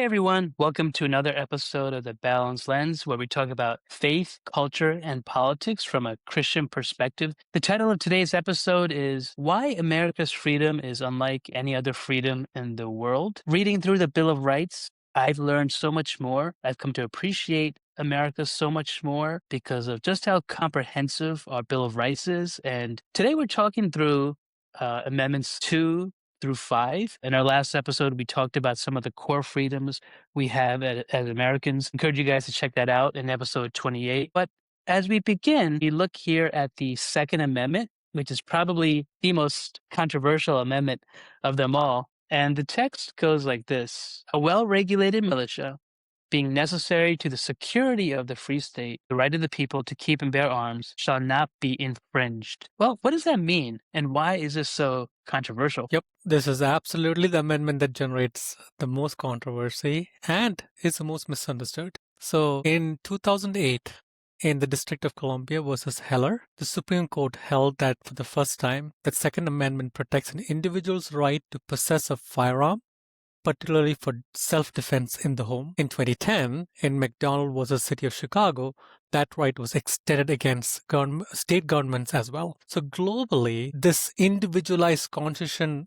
Hey everyone, welcome to another episode of The Balanced Lens, where we talk about faith, culture, and politics from a Christian perspective. The title of today's episode is Why America's Freedom is Unlike Any Other Freedom in the World. Reading through the Bill of Rights, I've learned so much more. I've come to appreciate America so much more because of just how comprehensive our Bill of Rights is. And today we're talking through Amendments 2 through 5. In our last episode, we talked about some of the core freedoms we have as Americans. Encourage you guys to check that out in episode 28. But as we begin, we look here at the Second Amendment, which is probably the most controversial amendment of them all. And the text goes like this: A well regulated militia, being necessary to the security of the free state, the right of the people to keep and bear arms shall not be infringed. Well, what does that mean? And why is this so controversial? Yep, this is absolutely the amendment that generates the most controversy and is the most misunderstood. So in 2008, in the District of Columbia versus Heller, the Supreme Court held that for the first time, the Second Amendment protects an individual's right to possess a firearm, particularly for self-defense in the home. In 2010, in McDonald versus City of Chicago, that right was extended against state governments as well. So globally, this individualized constitutional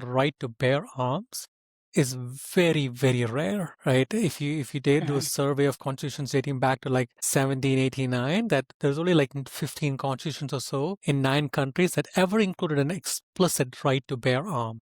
right to bear arms is very, very rare, right? If you did do a survey of constitutions dating back to like 1789, that there's only like 15 constitutions or so in 9 countries that ever included an explicit right to bear arms.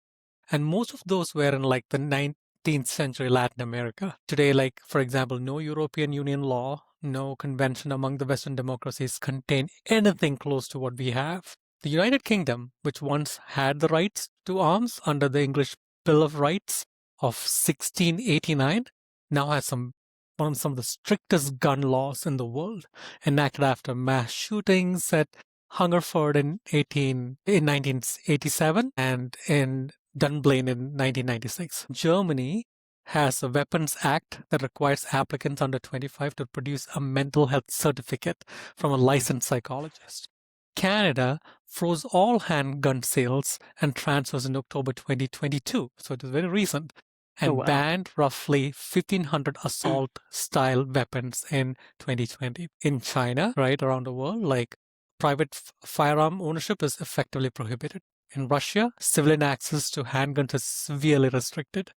And most of those were in like the 19th century Latin America. Today, like, for example, no European Union law, no convention among the Western democracies contain anything close to what we have. The United Kingdom, which once had the rights to arms under the English Bill of Rights of 1689, now has some of the strictest gun laws in the world, enacted after mass shootings at Hungerford in 1987 and in Dunblane in 1996. Germany has a Weapons Act that requires applicants under 25 to produce a mental health certificate from a licensed psychologist. Canada froze all handgun sales and transfers in October 2022, so it is very recent, and banned roughly 1,500 assault-style weapons in 2020. In China, right around the world, like private firearm ownership is effectively prohibited. In Russia, civilian access to handguns is severely restricted.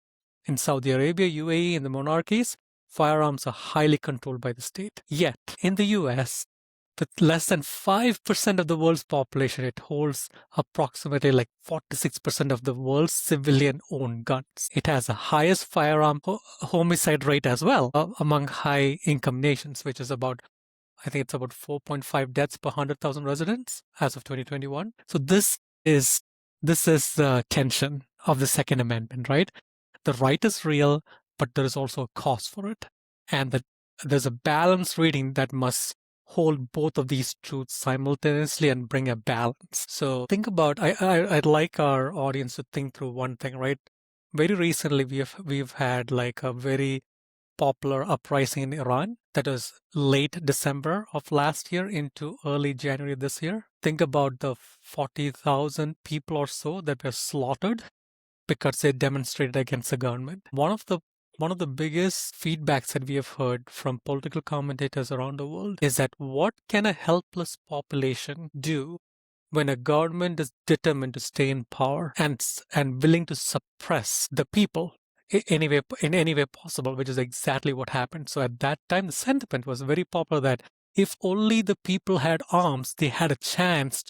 In Saudi Arabia, UAE, and the monarchies, firearms are highly controlled by the state. Yet, in the US, with less than 5% of the world's population, it holds approximately like 46% of the world's civilian-owned guns. It has the highest firearm homicide rate as well among high-income nations, which is about, I think it's about 4.5 deaths per 100,000 residents as of 2021. So this is the tension of the Second Amendment, right? The right is real, but there is also a cost for it. And there's a balanced reading that must hold both of these truths simultaneously and bring a balance. So think about, I'd like our audience to think through one thing, right? Very recently, we've had like a very popular uprising in Iran that was late December of last year into early January this year. Think about the 40,000 people or so that were slaughtered because they demonstrated against the government. One of the biggest feedbacks that we have heard from political commentators around the world is that what can a helpless population do when a government is determined to stay in power and willing to suppress the people in any way possible, which is exactly what happened. So at that time, the sentiment was very popular that if only the people had arms, they had a chance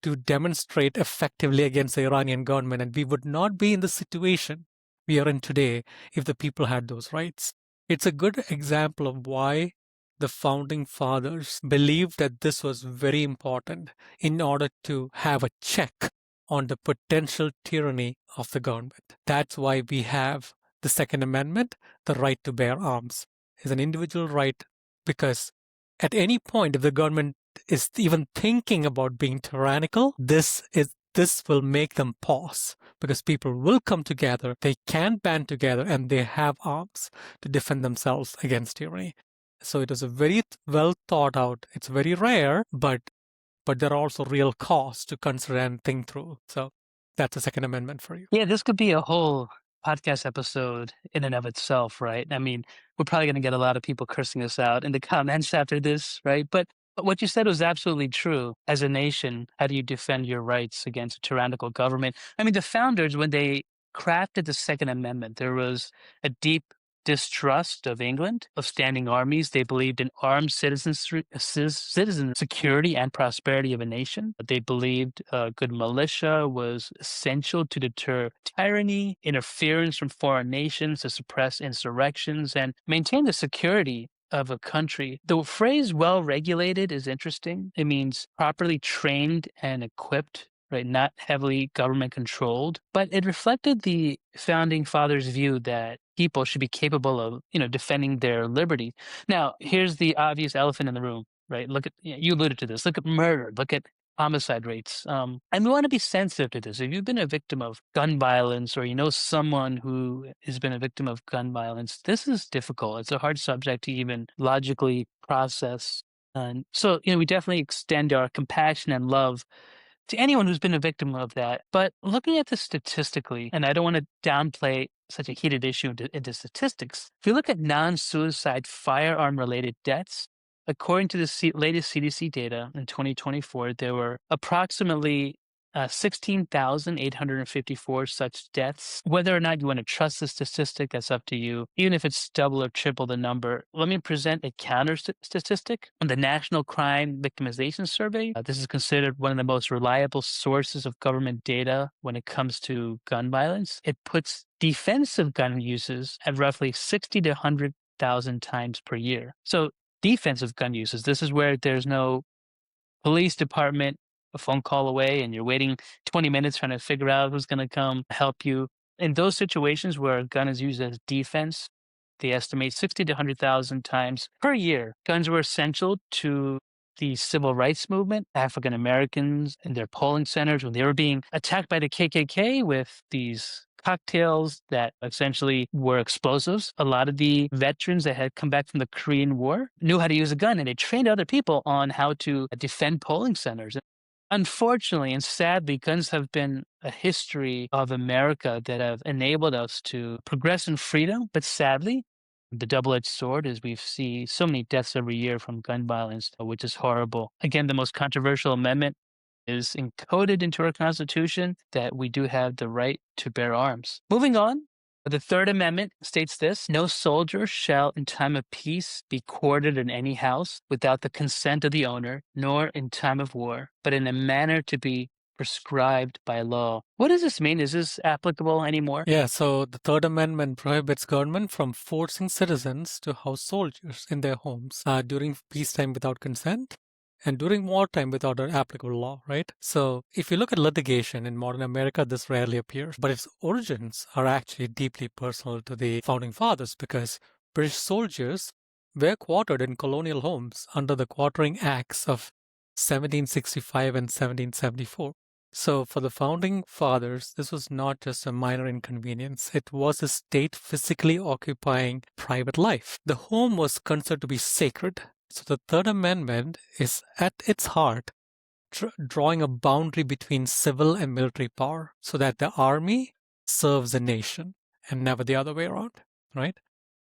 to demonstrate effectively against the Iranian government, and we would not be in the situation we are in today if the people had those rights. It's a good example of why the founding fathers believed that this was very important in order to have a check on the potential tyranny of the government. That's why we have the Second Amendment. The right to bear arms is an individual right, because at any point, if the government is even thinking about being tyrannical, this will make them pause, because people will come together, they can band together, and they have arms to defend themselves against tyranny. So it is a very well thought out. It's very rare, but there are also real costs to consider and think through. So that's the Second Amendment for you. Yeah, this could be a whole podcast episode in and of itself, right? I mean, we're probably going to get a lot of people cursing us out in the comments after this, right? But what you said was absolutely true. As a nation, how do you defend your rights against a tyrannical government? I mean, the founders, when they crafted the Second Amendment, there was a deep distrust of England, of standing armies. They believed in armed citizen security and prosperity of a nation. They believed a good militia was essential to deter tyranny, interference from foreign nations, to suppress insurrections, and maintain the security of a country. The phrase well regulated is interesting. It means properly trained and equipped, right? Not heavily government controlled. But it reflected the founding fathers' view that people should be capable of, defending their liberty. Now, here's the obvious elephant in the room, right? Look at, you alluded to this. Look at murder. Look at homicide rates. And we want to be sensitive to this. If you've been a victim of gun violence or you know someone who has been a victim of gun violence, this is difficult. It's a hard subject to even logically process. And so, we definitely extend our compassion and love to anyone who's been a victim of that. But looking at this statistically, and I don't want to downplay such a heated issue into statistics, if you look at non suicide firearm related deaths, according to the latest CDC data in 2024, there were approximately 16,854 such deaths. Whether or not you want to trust the statistic, that's up to you. Even if it's double or triple the number, let me present a counter statistic. On the National Crime Victimization Survey, this is considered one of the most reliable sources of government data when it comes to gun violence. It puts defensive gun uses at roughly 60 to 100,000 times per year. So defensive gun uses, this is where there's no police department a phone call away and you're waiting 20 minutes trying to figure out who's going to come help you. In those situations where a gun is used as defense, they estimate 60 to 100,000 times per year. Guns were essential to the civil rights movement. African Americans in their polling centers, when they were being attacked by the KKK with these cocktails that essentially were explosives. A lot of the veterans that had come back from the Korean War knew how to use a gun and they trained other people on how to defend polling centers. Unfortunately and sadly, guns have been a history of America that have enabled us to progress in freedom. But sadly, the double-edged sword is we see so many deaths every year from gun violence, which is horrible. Again, the most controversial amendment is encoded into our Constitution that we do have the right to bear arms. Moving on, the Third Amendment states this: no soldier shall in time of peace be quartered in any house without the consent of the owner, nor in time of war, but in a manner to be prescribed by law. What does this mean? Is this applicable anymore? Yeah, so the Third Amendment prohibits government from forcing citizens to house soldiers in their homes during peacetime without consent and during wartime without an applicable law, right? So if you look at litigation in modern America, this rarely appears, but its origins are actually deeply personal to the founding fathers because British soldiers were quartered in colonial homes under the Quartering Acts of 1765 and 1774. So for the founding fathers, this was not just a minor inconvenience. It was a state physically occupying private life. The home was considered to be sacred. So the Third Amendment is at its heart drawing a boundary between civil and military power so that the army serves the nation and never the other way around, right?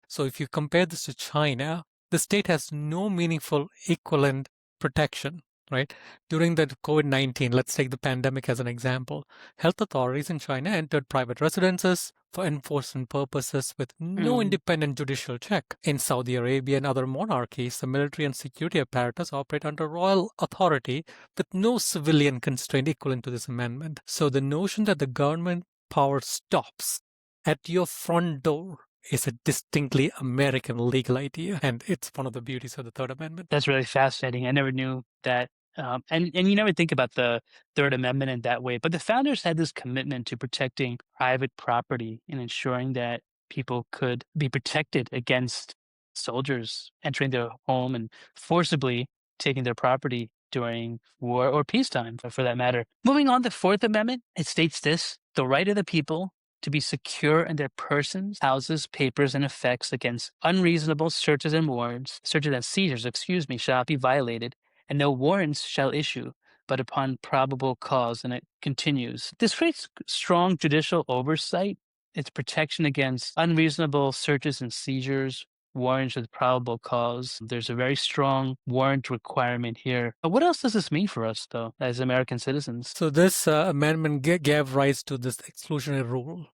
So if you compare this to China, the state has no meaningful equivalent protection, right? During the COVID-19, let's take the pandemic as an example. Health authorities in China entered private residences for enforcement purposes with no independent judicial check. In Saudi Arabia and other monarchies, the military and security apparatus operate under royal authority with no civilian constraint equivalent to this amendment. So the notion that the government power stops at your front door is a distinctly American legal idea, and it's one of the beauties of the Third Amendment. That's really fascinating. I never knew that. And you never think about the Third Amendment in that way. But the founders had this commitment to protecting private property and ensuring that people could be protected against soldiers entering their home and forcibly taking their property during war or peacetime, for that matter. Moving on, the Fourth Amendment, it states this: the right of the people to be secure in their persons, houses, papers, and effects against unreasonable searches and seizures, shall not be violated, and no warrants shall issue, but upon probable cause. And it continues. This creates strong judicial oversight its protection against unreasonable searches and seizures, warrants with probable cause. There's a very strong warrant requirement here. But what else does this mean for us, though, as American citizens? So this amendment gave rise to this exclusionary rule.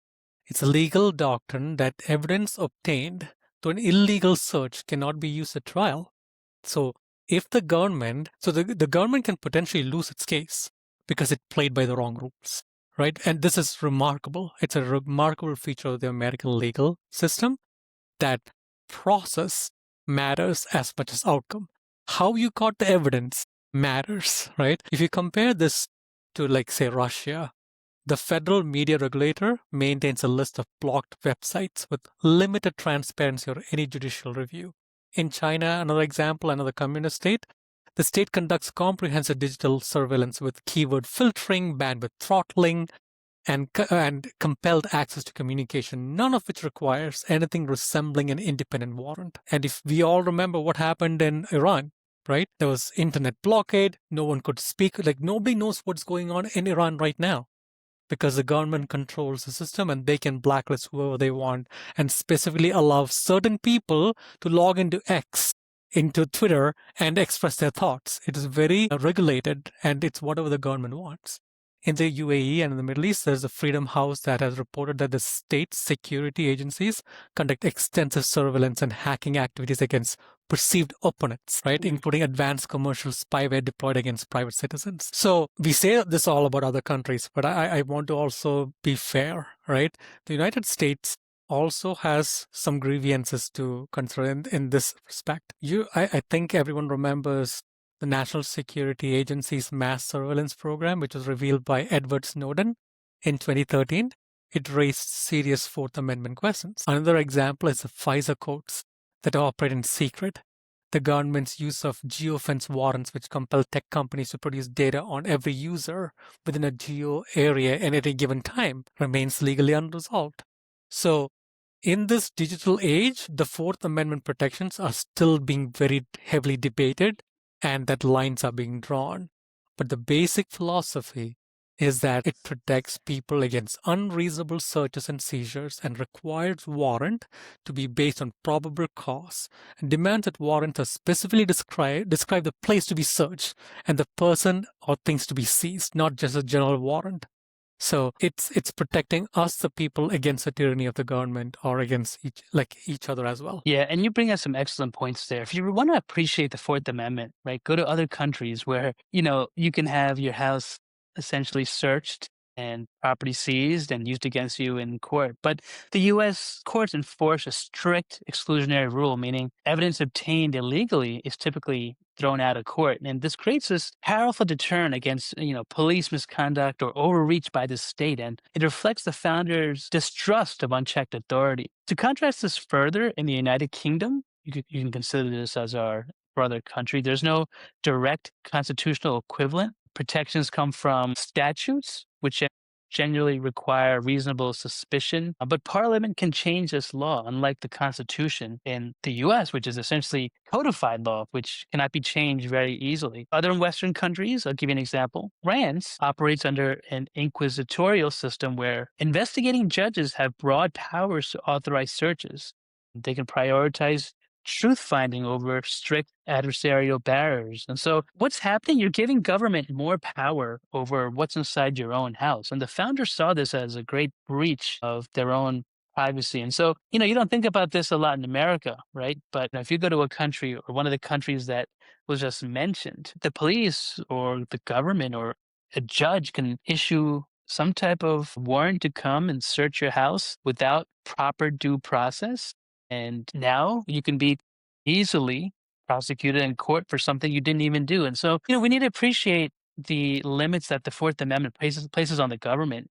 It's a legal doctrine that evidence obtained through an illegal search cannot be used at trial. So if the government, the government can potentially lose its case because it played by the wrong rules, right? And this is remarkable. It's a remarkable feature of the American legal system that process matters as much as outcome. How you got the evidence matters, right? If you compare this to, like, say, Russia, the federal media regulator maintains a list of blocked websites with limited transparency or any judicial review. In China, another example, another communist state, the state conducts comprehensive digital surveillance with keyword filtering, bandwidth throttling, and compelled access to communication, none of which requires anything resembling an independent warrant. And if we all remember what happened in Iran, right? There was internet blockade, no one could speak, like nobody knows what's going on in Iran right now because the government controls the system and they can blacklist whoever they want and specifically allow certain people to log into X, into Twitter, and express their thoughts. It is very regulated and it's whatever the government wants. In the UAE and in the Middle East, there's a Freedom House that has reported that the state security agencies conduct extensive surveillance and hacking activities against perceived opponents, right? Including advanced commercial spyware deployed against private citizens. So we say this all about other countries, but I want to also be fair, right? The United States also has some grievances to consider in this respect. I think everyone remembers the National Security Agency's mass surveillance program, which was revealed by Edward Snowden in 2013. It raised serious Fourth Amendment questions. Another example is the FISA courts that operate in secret. The government's use of geofence warrants, which compel tech companies to produce data on every user within a geo area at any given time, remains legally unresolved. So, in this digital age, the Fourth Amendment protections are still being very heavily debated and that lines are being drawn. But the basic philosophy is that it protects people against unreasonable searches and seizures and requires warrant to be based on probable cause and demands that warrants are specifically describe the place to be searched and the person or things to be seized, not just a general warrant. So it's protecting us, the people, against the tyranny of the government or against each other as well. Yeah, and you bring up some excellent points there. If you want to appreciate the Fourth Amendment, right, go to other countries where, you can have your house essentially searched and property seized and used against you in court. But the US courts enforce a strict exclusionary rule, meaning evidence obtained illegally is typically thrown out of court. And this creates this powerful deterrent against, police misconduct or overreach by the state. And it reflects the founders' distrust of unchecked authority. To contrast this further, in the United Kingdom, you can consider this as our brother country. There's no direct constitutional equivalent. Protections come from statutes, which generally require reasonable suspicion. But Parliament can change this law, unlike the Constitution in the US, which is essentially codified law, which cannot be changed very easily. Other Western countries, I'll give you an example. France operates under an inquisitorial system where investigating judges have broad powers to authorize searches. They can prioritize truth finding over strict adversarial barriers. And so what's happening? You're giving government more power over what's inside your own house. And the founders saw this as a great breach of their own privacy. And so, you don't think about this a lot in America, right? But if you go to a country or one of the countries that was just mentioned, the police or the government or a judge can issue some type of warrant to come and search your house without proper due process. And now you can be easily prosecuted in court for something you didn't even do. And so, we need to appreciate the limits that the Fourth Amendment places on the government.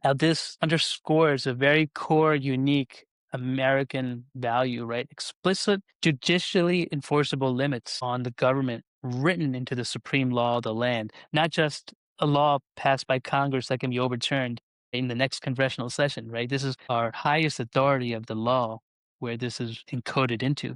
Now, this underscores a very core, unique American value, right? Explicit, judicially enforceable limits on the government written into the supreme law of the land, not just a law passed by Congress that can be overturned in the next congressional session, right? This is our highest authority of the law where this is encoded into.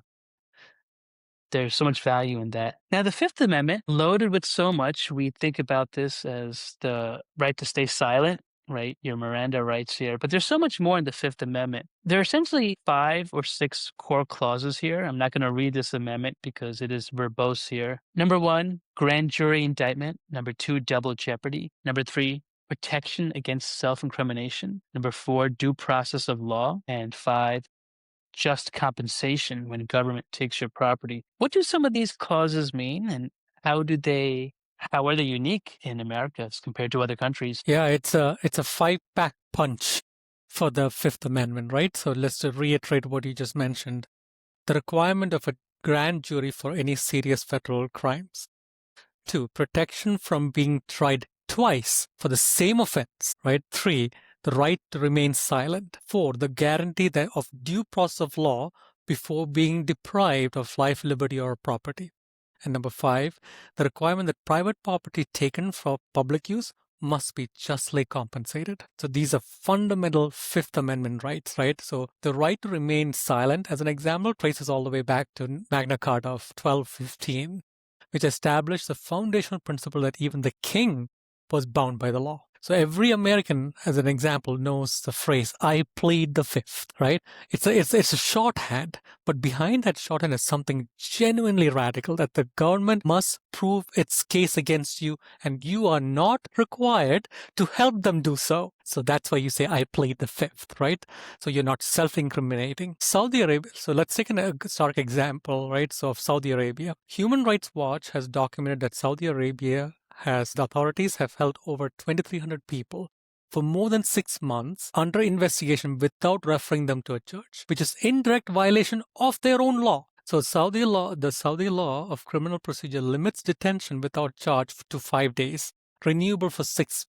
There's so much value in that. Now, the Fifth Amendment, loaded with so much, we think about this as the right to stay silent, right? Your Miranda rights here. But there's so much more in the Fifth Amendment. There are essentially 5 or 6 core clauses here. I'm not going to read this amendment because it is verbose here. Number 1, grand jury indictment. Number 2, double jeopardy. Number 3, protection against self-incrimination. Number 4, due process of law. And 5, just compensation when government takes your property. What do some of these clauses mean, and how do they how are they unique in America as compared to other countries? Yeah, it's a five-pack punch for the Fifth Amendment, right? So let's just reiterate what you just mentioned. The requirement of a grand jury for any serious federal crimes. 2, protection from being tried twice for the same offense, right? 3, the right to remain silent. 4, the guarantee that of due process of law before being deprived of life, liberty, or property. And number 5, the requirement that private property taken for public use must be justly compensated. So these are fundamental Fifth Amendment rights, right? So the right to remain silent, as an example, traces all the way back to Magna Carta of 1215, which established the foundational principle that even the king was bound by the law. So every American, as an example, knows the phrase "I plead the fifth," right? It's a shorthand, but behind that shorthand is something genuinely radical, that the government must prove its case against you, and you are not required to help them do so. So that's why you say "I plead the fifth," right? So you're not self-incriminating. Saudi Arabia. So let's take a stark example, right? So of Saudi Arabia, Human Rights Watch has documented that Saudi Arabia the authorities have held over 2,300 people for more than 6 months under investigation without referring them to a judge, which is in direct violation of their own law. So the Saudi law of criminal procedure limits detention without charge to 5 days, renewable for six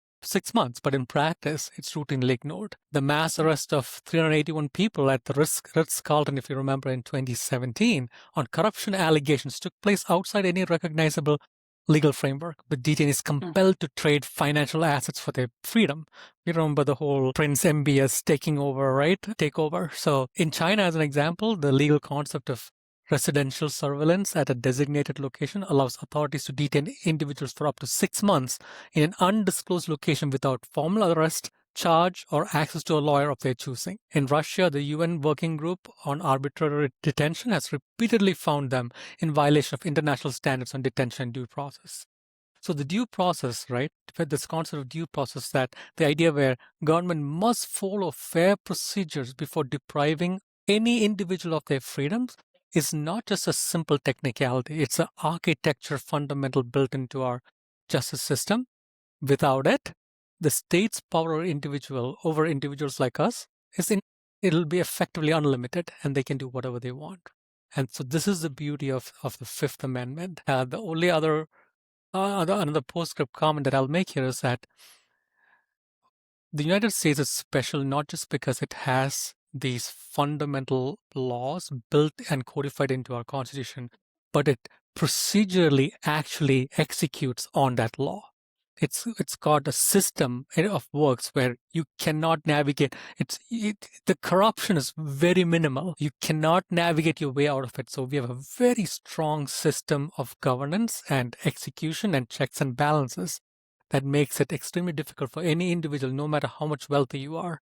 months, but in practice, it's routinely ignored. The mass arrest of 381 people at the Ritz-Carlton, if you remember, in 2017 on corruption allegations took place outside any recognizable legal framework, with detainees compelled to trade financial assets for their freedom. You remember the whole Prince MBS takeover. So in China, as an example, the legal concept of residential surveillance at a designated location allows authorities to detain individuals for up to 6 months in an undisclosed location without formal arrest, charge, or access to a lawyer of their choosing. In Russia, the UN Working Group on Arbitrary Detention has repeatedly found them in violation of international standards on detention and due process. So the due process, right, this concept of due process, that the idea where government must follow fair procedures before depriving any individual of their freedoms, is not just a simple technicality. It's an architecture fundamental built into our justice system. Without it, the state's power over individuals like us it'll be effectively unlimited, and they can do whatever they want. And so this is the beauty of the Fifth Amendment. The only another postscript comment that I'll make here is that the United States is special not just because it has these fundamental laws built and codified into our Constitution, but it procedurally actually executes on that law. It's got a system of works where you cannot navigate. The corruption is very minimal. You cannot navigate your way out of it. So we have a very strong system of governance and execution and checks and balances that makes it extremely difficult for any individual, no matter how much wealthy you are,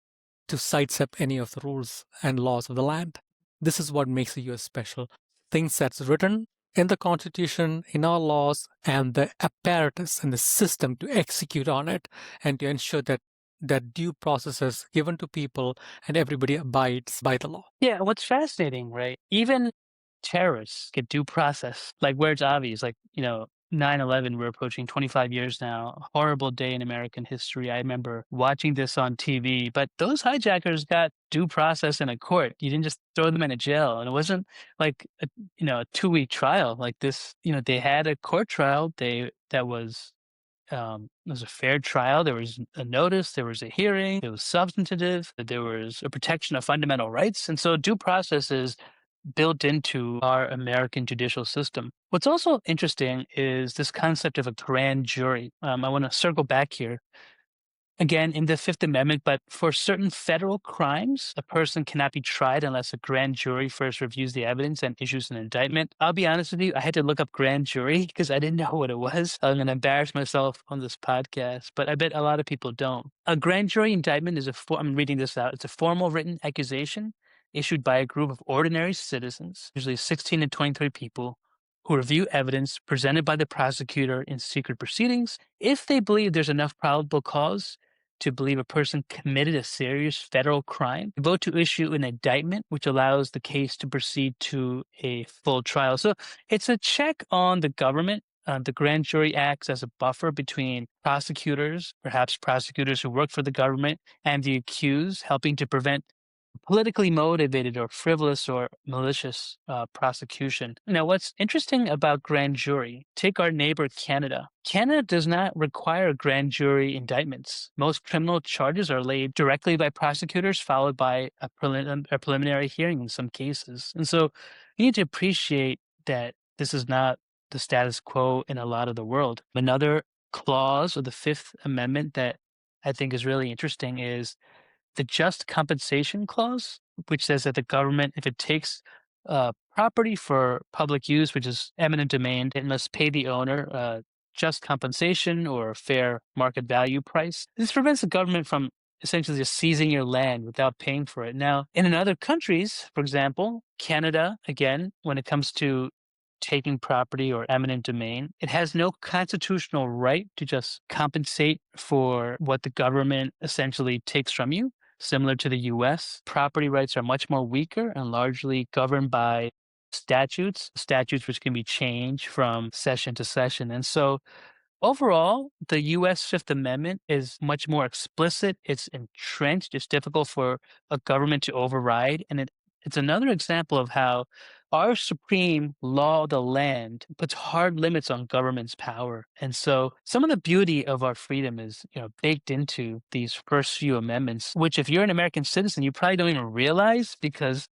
to sidestep any of the rules and laws of the land. This is what makes the US special. Things that's written in the Constitution, in our laws, and the apparatus and the system to execute on it, and to ensure that due process is given to people and everybody abides by the law. Yeah, what's fascinating, right? Even terrorists get due process, like where it's obvious, like, 9/11, we're approaching 25 years now, a horrible day in American history. I remember watching this on TV, but those hijackers got due process in a court. You didn't just throw them in a jail. And it wasn't like a 2-week trial like this. They had a court trial. It was a fair trial. There was a notice, there was a hearing, it was substantive, there was a protection of fundamental rights. And so due process is built into our American judicial system. What's also interesting is this concept of a grand jury. I want to circle back here again in the Fifth Amendment, but for certain federal crimes, a person cannot be tried unless a grand jury first reviews the evidence and issues an indictment. I'll be honest with you, I had to look up grand jury because I didn't know what it was. I'm going to embarrass myself on this podcast, but I bet a lot of people don't. A grand jury indictment is I'm reading this out. It's a formal written accusation issued by a group of ordinary citizens, usually 16 to 23 people, who review evidence presented by the prosecutor in secret proceedings. If they believe there's enough probable cause to believe a person committed a serious federal crime, they vote to issue an indictment, which allows the case to proceed to a full trial. So it's a check on the government. The grand jury acts as a buffer between prosecutors, perhaps prosecutors who work for the government, and the accused, helping to prevent politically motivated or frivolous or malicious prosecution. Now, what's interesting about grand jury, take our neighbor Canada. Canada does not require grand jury indictments. Most criminal charges are laid directly by prosecutors, followed by a preliminary hearing in some cases. And so you need to appreciate that this is not the status quo in a lot of the world. Another clause of the Fifth Amendment that I think is really interesting is the just compensation clause, which says that the government, if it takes property for public use, which is eminent domain, it must pay the owner just compensation or a fair market value price. This prevents the government from essentially just seizing your land without paying for it. Now, in other countries, for example, Canada, again, when it comes to taking property or eminent domain, it has no constitutional right to just compensate for what the government essentially takes from you. Similar to the US, property rights are much more weaker and largely governed by statutes which can be changed from session to session. And so overall, the US Fifth Amendment is much more explicit, it's entrenched, it's difficult for a government to override, and it's another example of how our supreme law of the land puts hard limits on government's power. And so some of the beauty of our freedom is, baked into these first few amendments, which if you're an American citizen, you probably don't even realize because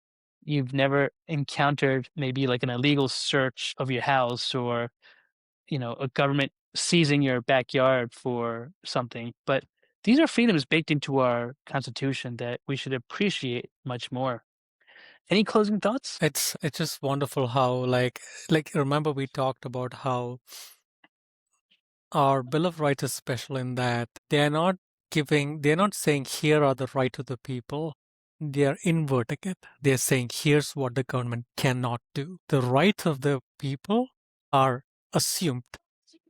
you've never encountered maybe like an illegal search of your house or a government seizing your backyard for something. But these are freedoms baked into our Constitution that we should appreciate much more. Any closing thoughts? It's just wonderful how remember we talked about how our Bill of Rights is special in that they're not saying here are the right of the people. They're inverting it. They're saying here's what the government cannot do. The rights of the people are assumed.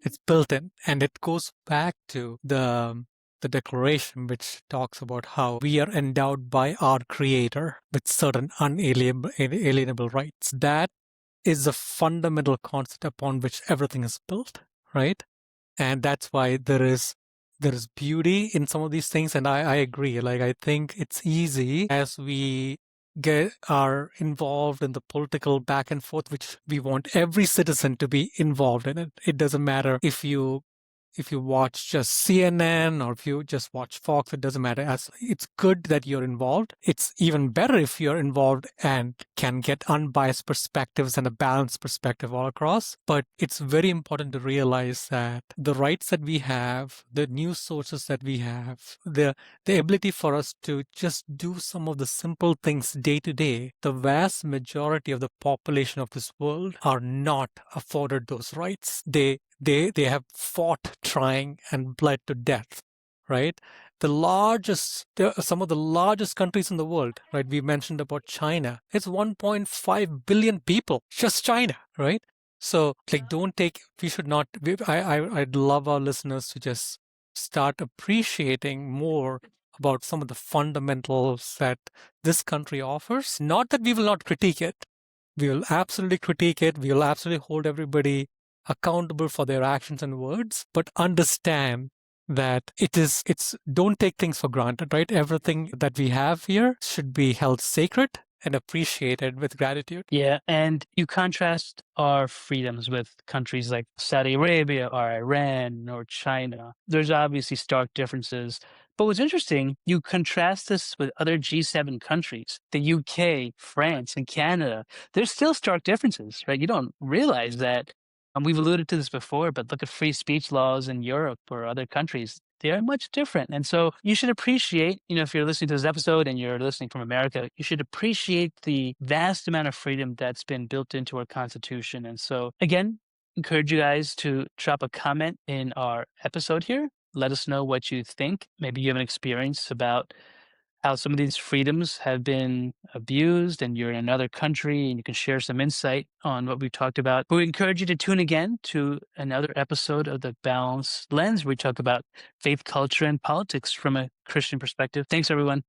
It's built in, and it goes back to the Declaration, which talks about how we are endowed by our Creator with certain unalienable rights. That is the fundamental concept upon which everything is built, right? And that's why there is beauty in some of these things. And I agree. I think it's easy as we are involved in the political back and forth, which we want every citizen to be involved in it. It doesn't matter if you watch just CNN or if you just watch Fox, it doesn't matter. It's good that you're involved. It's even better if you're involved and can get unbiased perspectives and a balanced perspective all across. But it's very important to realize that the rights that we have, the news sources that we have, the ability for us to just do some of the simple things day to day, the vast majority of the population of this world are not afforded those rights. They have fought, trying, and bled to death, right? Some of the largest countries in the world, right? We mentioned about China. It's 1.5 billion people, just China, right? So, I'd love our listeners to just start appreciating more about some of the fundamentals that this country offers. Not that we will not critique it. We will absolutely critique it. We will absolutely hold everybody accountable for their actions and words, but understand that don't take things for granted, right? Everything that we have here should be held sacred and appreciated with gratitude. Yeah, and you contrast our freedoms with countries like Saudi Arabia or Iran or China. There's obviously stark differences. But what's interesting, you contrast this with other G7 countries, the UK, France, and Canada. There's still stark differences, right? You don't realize that. We've alluded to this before, but look at free speech laws in Europe or other countries. They are much different. And so you should appreciate, if you're listening to this episode and you're listening from America, you should appreciate the vast amount of freedom that's been built into our Constitution. And so, again, encourage you guys to drop a comment in our episode here. Let us know what you think. Maybe you have an experience about how some of these freedoms have been abused and you're in another country and you can share some insight on what we've talked about. But we encourage you to tune again to another episode of The Balanced Lens where we talk about faith, culture, and politics from a Christian perspective. Thanks, everyone.